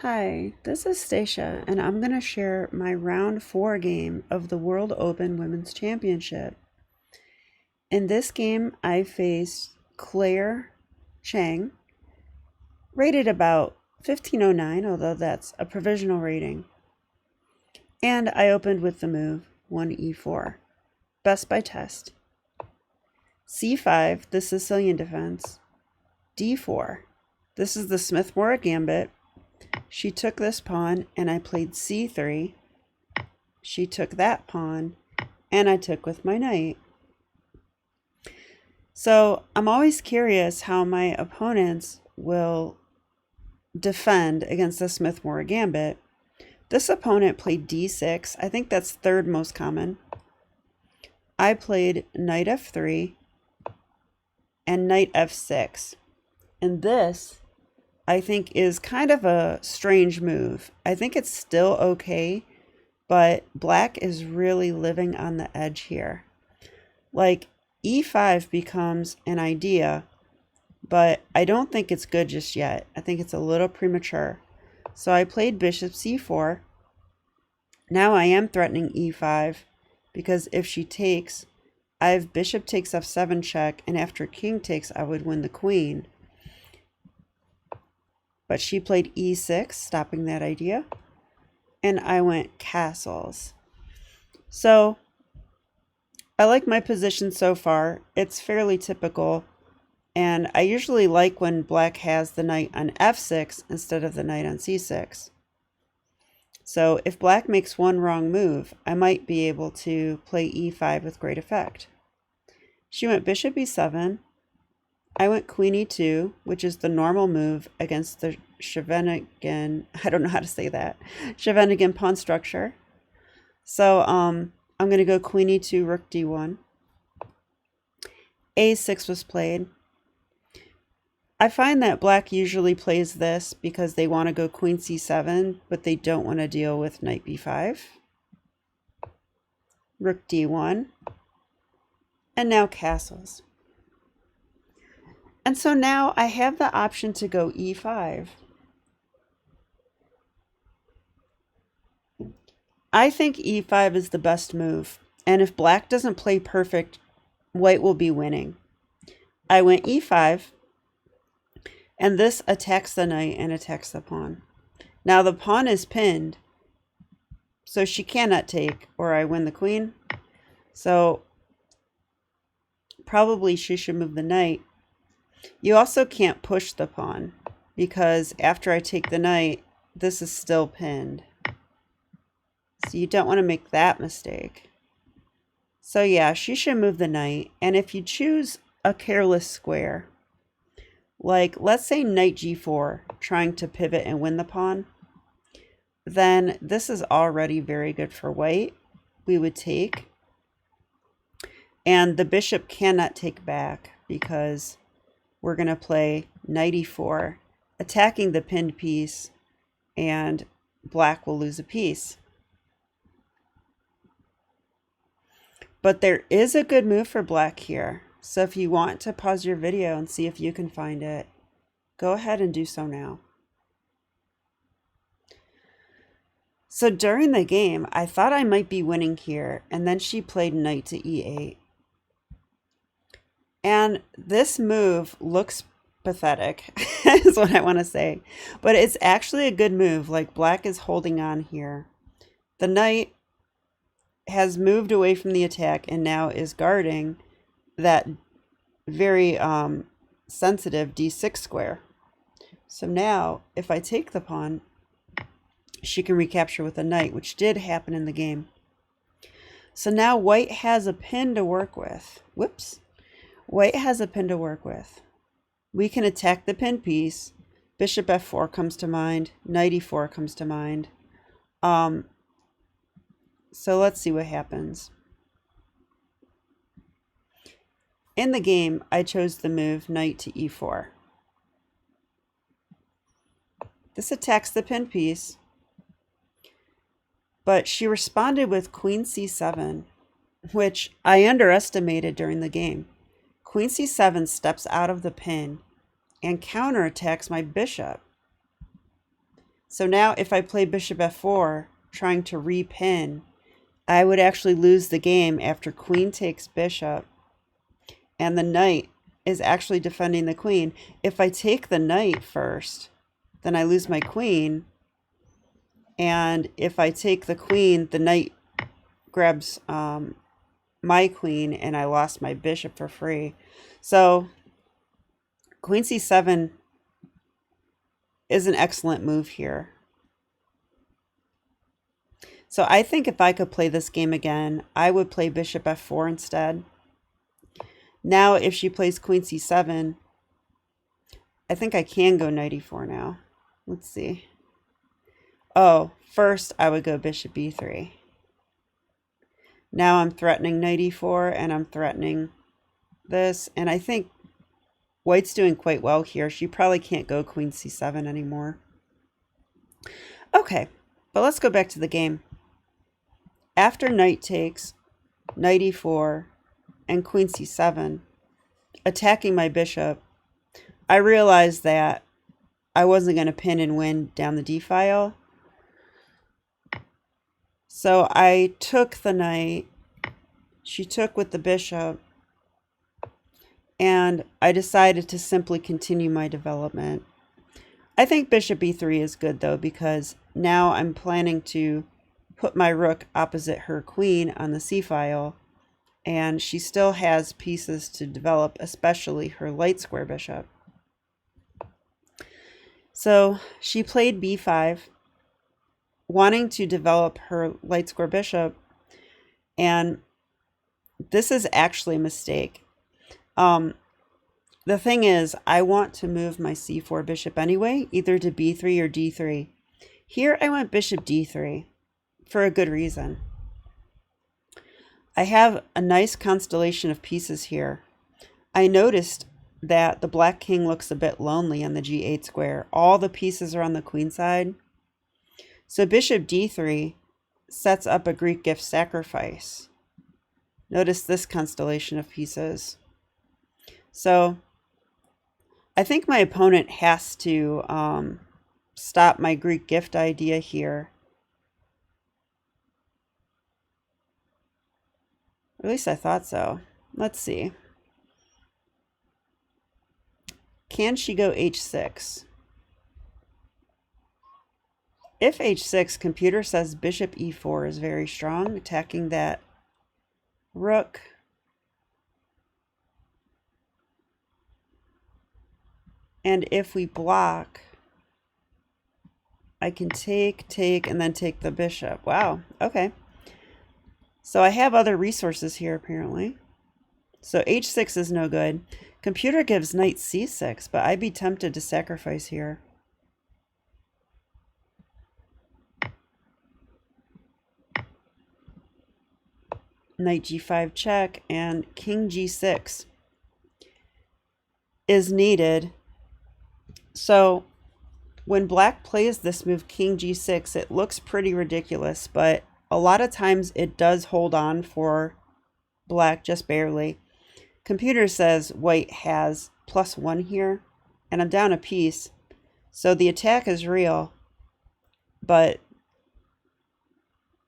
Hi, this is Stacia, and I'm going to share my round 4 game of the World Open Women's Championship. In this game, I faced Claire Chang, rated about 1509, although that's a provisional rating. And I opened with the move 1e4, best by test. c5, the Sicilian defense. d4, this is the Smith-Morra gambit. She took this pawn, and I played c3. She took that pawn, and I took with my knight. So I'm always curious how my opponents will defend against the Smith-Morra gambit. This opponent played d6. I think that's third most common. I played knight f3 and knight f6. And this, I think, is kind of a strange move. I think it's still okay, but black is really living on the edge here. Like, e5 becomes an idea, but I don't think it's good just yet. I think it's a little premature. So I played bishop c4. Now I am threatening e5 because if she takes, I have bishop takes f7 check, and after king takes, I would win the queen. But she played e6, stopping that idea, and I went castles. So I like my position so far. It's fairly typical, and I usually like when black has the knight on f6 instead of the knight on c6. So if black makes one wrong move, I might be able to play e5 with great effect. She went bishop e7. I went queen e2, which is the normal move against the Scheveningen, I don't know how to say that, Scheveningen pawn structure. So I'm going to go queen e2, rook d1. a6 was played. I find that black usually plays this because they want to go queen c7, but they don't want to deal with knight b5. Rook d1. And now castles. And so now I have the option to go e5. I think e5 is the best move, and if black doesn't play perfect, white will be winning. I went e5, and this attacks the knight and attacks the pawn. Now the pawn is pinned, so she cannot take, or I win the queen. So probably she should move the knight. You also can't push the pawn, because after I take the knight, this is still pinned. So you don't want to make that mistake. So yeah, she should move the knight. And if you choose a careless square, like let's say knight g4, trying to pivot and win the pawn, then this is already very good for white. We would take. And the bishop cannot take back because we're going to play knight e4, attacking the pinned piece, and black will lose a piece. But there is a good move for black here. So if you want to pause your video and see if you can find it, go ahead and do so now. So during the game, I thought I might be winning here, and then she played knight to e8. And this move looks pathetic, is what I want to say. But it's actually a good move. Like, black is holding on here. The knight has moved away from the attack and now is guarding that very sensitive d6 square. So now, if I take the pawn, she can recapture with a knight, which did happen in the game. So now white has a pin to work with. Whoops. White has a pin to work with. We can attack the pin piece. Bishop f4 comes to mind. Knight e4 comes to mind. So let's see what happens. In the game, I chose the move knight to e4. This attacks the pin piece, but she responded with queen c7, which I underestimated during the game. Queen c7 steps out of the pin and counterattacks my bishop. So now if I play bishop f4, trying to repin, I would actually lose the game after queen takes bishop, and the knight is actually defending the queen. If I take the knight first, then I lose my queen, and if I take the queen, the knight grabs my queen, and I lost my bishop for free. So queen c7 is an excellent move here. So I think if I could play this game again, I would play bishop f4 instead. Now if she plays queen c7, I think I can go knight e4 now. Let's see. Oh, first I would go bishop b3. Now I'm threatening knight e4, and I'm threatening this, and I think white's doing quite well here. She probably can't go queen c7 anymore. Okay, but let's go back to the game. After knight takes, knight e4, and queen c7, attacking my bishop, I realized that I wasn't going to pin and win down the d file. So I took the knight, she took with the bishop, and I decided to simply continue my development. I think bishop e3 is good though, because now I'm planning to put my rook opposite her queen on the c file, and she still has pieces to develop, especially her light square bishop. So she played b5, wanting to develop her light square bishop, and this is actually a mistake. The thing is, I want to move my c4 bishop anyway, either to b3 or d3. Here I went bishop d3 for a good reason. I have a nice constellation of pieces here. I noticed that the black king looks a bit lonely on the g8 square. All the pieces are on the queen side. So bishop d3 sets up a Greek gift sacrifice. Notice this constellation of pieces. So I think my opponent has to stop my Greek gift idea here. At least I thought so. Let's see. Can she go h6? If h6, computer says bishop e4 is very strong, attacking that rook. And if we block, I can take, and then take the bishop. Wow, okay. So I have other resources here, apparently. So h6 is no good. Computer gives knight c6, but I'd be tempted to sacrifice here. Knight g5 check, and king g6 is needed. So when black plays this move, king g6, it looks pretty ridiculous, but a lot of times it does hold on for black just barely. Computer says white has +1 here, and I'm down a piece. So the attack is real, but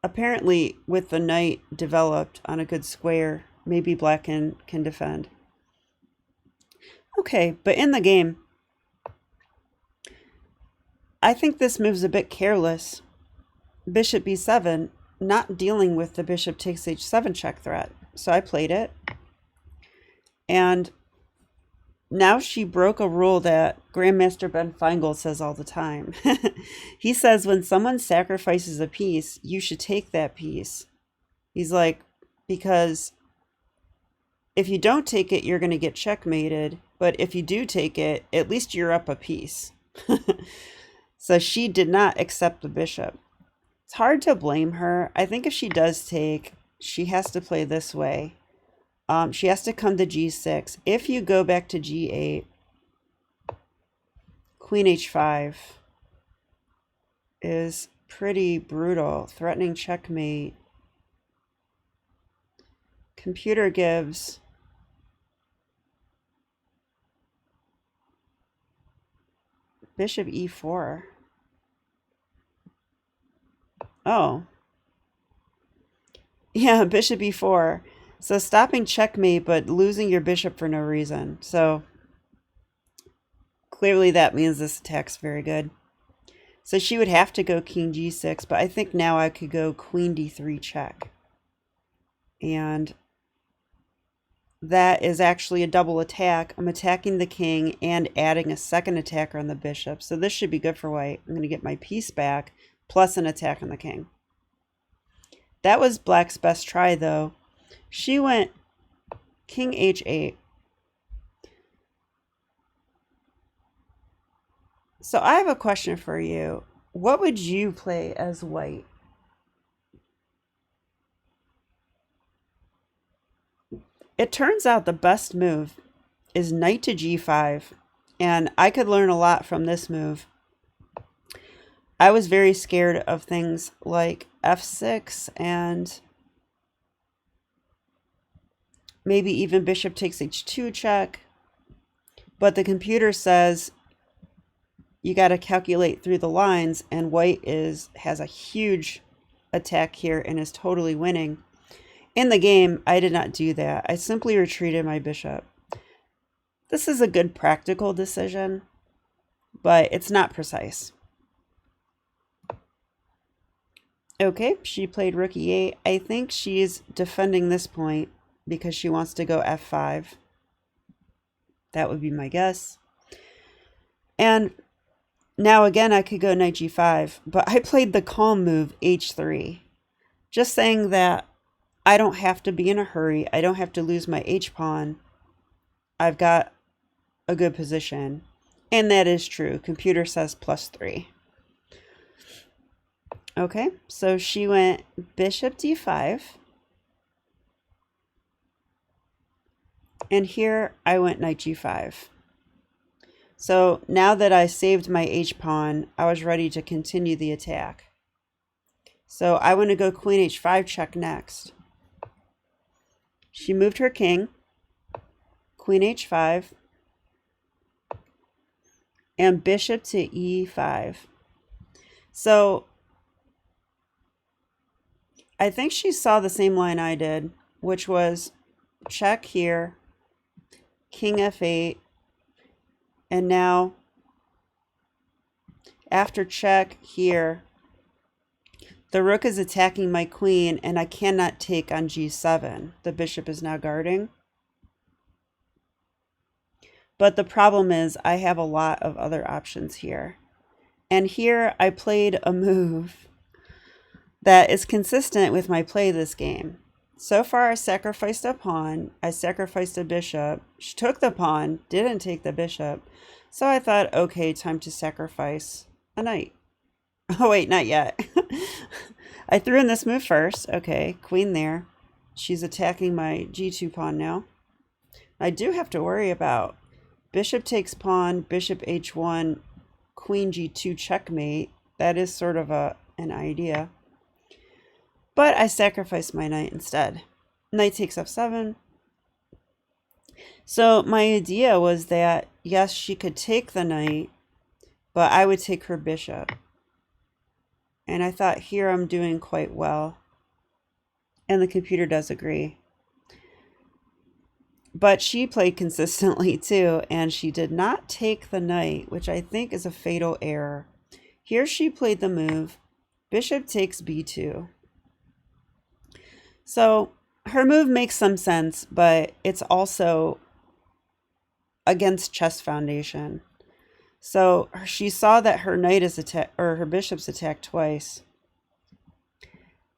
apparently with the knight developed on a good square, maybe black can defend. Okay, but in the game, I think this move's a bit careless. Bishop b7, not dealing with the bishop takes h7 check threat. So I played it. And now she broke a rule that Grandmaster Ben Feingold says all the time. He says when someone sacrifices a piece, you should take that piece. He's like, because if you don't take it, you're going to get checkmated. But if you do take it, at least you're up a piece. So she did not accept the bishop. It's hard to blame her. I think if she does take, she has to play this way. She has to come to g6. If you go back to g8, queen h5 is pretty brutal. Threatening checkmate. Computer gives bishop e4. Oh, yeah, bishop e4. So stopping checkmate, but losing your bishop for no reason. So clearly that means this attack's very good. So she would have to go king g6, but I think now I could go queen d3 check. And that is actually a double attack. I'm attacking the king and adding a second attacker on the bishop. So this should be good for white. I'm going to get my piece back, plus an attack on the king. That was black's best try, though. She went king h8. So I have a question for you. What would you play as white? It turns out the best move is knight to g5, and I could learn a lot from this move. I was very scared of things like f6 and maybe even bishop takes h2 check, but the computer says you got to calculate through the lines, and white has a huge attack here and is totally winning. In the game, I did not do that. I simply retreated my bishop. This is a good practical decision, but it's not precise. Okay, she played rook e8. I think she's defending this point because she wants to go f5. That would be my guess. And now again, I could go knight g5, but I played the calm move h3. Just saying that I don't have to be in a hurry. I don't have to lose my h-pawn. I've got a good position. And that is true. Computer says +3. Okay, so she went bishop d5. And here I went knight g5. So now that I saved my h-pawn, I was ready to continue the attack. So I want to go queen h5 check next. She moved her king, queen h5, and bishop to e5. So I think she saw the same line I did, which was check here, king f8, and now after check here, the rook is attacking my queen, and I cannot take on g7. The bishop is now guarding. But the problem is I have a lot of other options here. And here I played a move that is consistent with my play this game. So far I sacrificed a pawn, I sacrificed a bishop. She took the pawn, didn't take the bishop. So I thought, okay, time to sacrifice a knight. Oh wait, not yet. I threw in this move first. Okay, queen there. She's attacking my g2 pawn now. I do have to worry about bishop takes pawn, bishop h1, queen g2 checkmate. That is sort of an idea. But I sacrificed my knight instead. Knight takes f7. So my idea was that, yes, she could take the knight, but I would take her bishop. And I thought here I'm doing quite well. And the computer does agree. But she played consistently too, and she did not take the knight, which I think is a fatal error. Here she played the move, bishop takes b2. So her move makes some sense, but it's also against chess foundation. So she saw that her knight is attacked, or her bishop's attacked twice.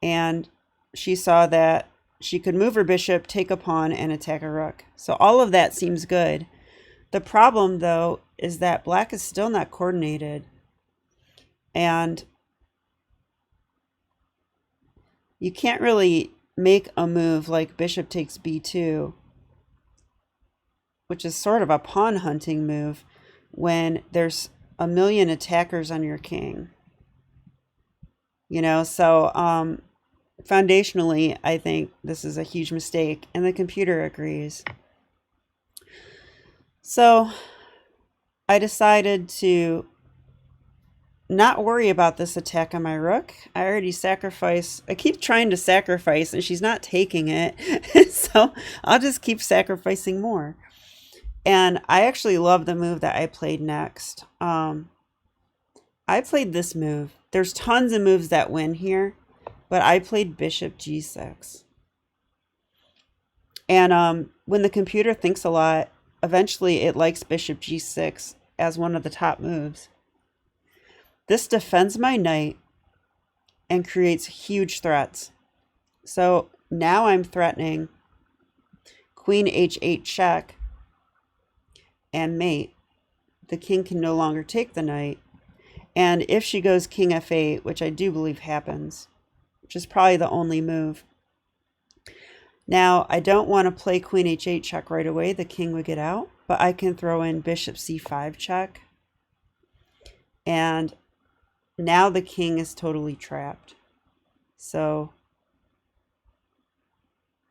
And she saw that she could move her bishop, take a pawn, and attack a rook. So all of that seems good. The problem, though, is that black is still not coordinated. And you can't really make a move like bishop takes b2, which is sort of a pawn hunting move, when there's a million attackers on your king. You know, so foundationally, I think this is a huge mistake, and the computer agrees. So I decided to not worry about this attack on my rook. I already sacrifice. I keep trying to sacrifice and she's not taking it. So I'll just keep sacrificing more. And I actually love the move that I played next. I played this move. There's tons of moves that win here, but I played bishop g6. And when the computer thinks a lot, eventually it likes bishop g6 as one of the top moves. This defends my knight and creates huge threats. So now I'm threatening queen h8 check and mate. The king can no longer take the knight. And if she goes king f8, which I do believe happens, which is probably the only move. Now, I don't want to play queen h8 check right away. The king would get out, but I can throw in bishop c5 check. And now the king is totally trapped. So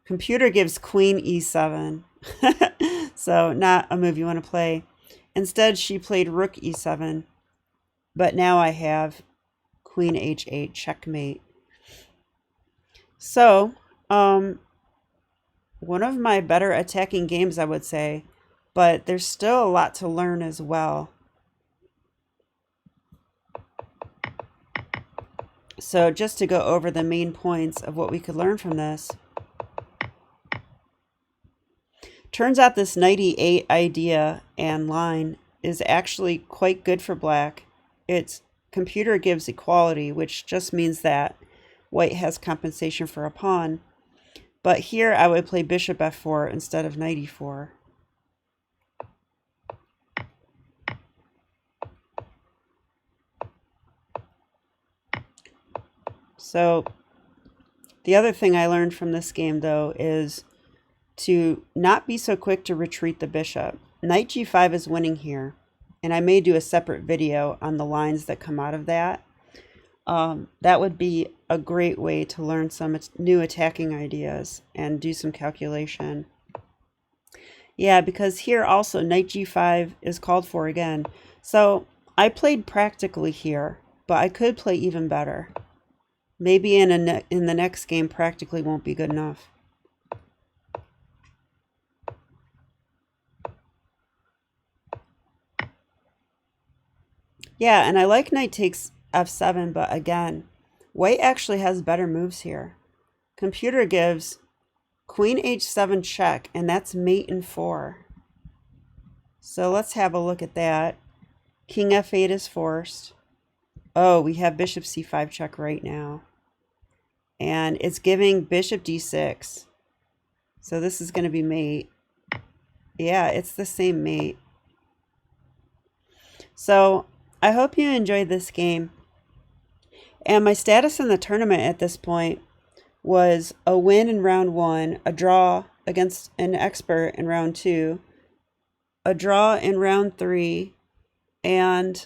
computer gives queen e7. So not a move you want to play. Instead, she played rook e7. But now I have queen h8 checkmate. So, one of my better attacking games, I would say, but there's still a lot to learn as well. So just to go over the main points of what we could learn from this. Turns out this knight e8 idea and line is actually quite good for black. Its computer gives equality, which just means that white has compensation for a pawn. But here I would play bishop f4 instead of knight e4. So the other thing I learned from this game, though, is to not be so quick to retreat the bishop. Knight g5 is winning here, and I may do a separate video on the lines that come out of that. That would be a great way to learn some new attacking ideas and do some calculation. Yeah, because here also knight g5 is called for again. So I played practically here, but I could play even better. Maybe in the next game practically won't be good enough. Yeah, and I like knight takes f7, but again, white actually has better moves here. Computer gives queen h7 check, and that's mate in 4. So let's have a look at that. King f8 is forced. Oh, we have bishop c5 check right now. And it's giving bishop d6. So this is going to be mate. Yeah, it's the same mate. So I hope you enjoyed this game. And my status in the tournament at this point was a win in round 1, a draw against an expert in round 2, a draw in round 3, and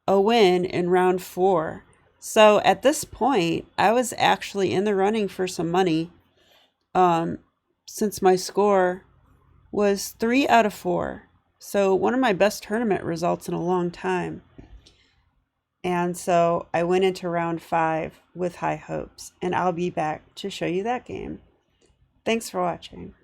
a win in round 4. So at this point, I was actually in the running for some money, since my score was 3 out of 4. So one of my best tournament results in a long time. And so I went into round 5 with high hopes, and I'll be back to show you that game. Thanks for watching.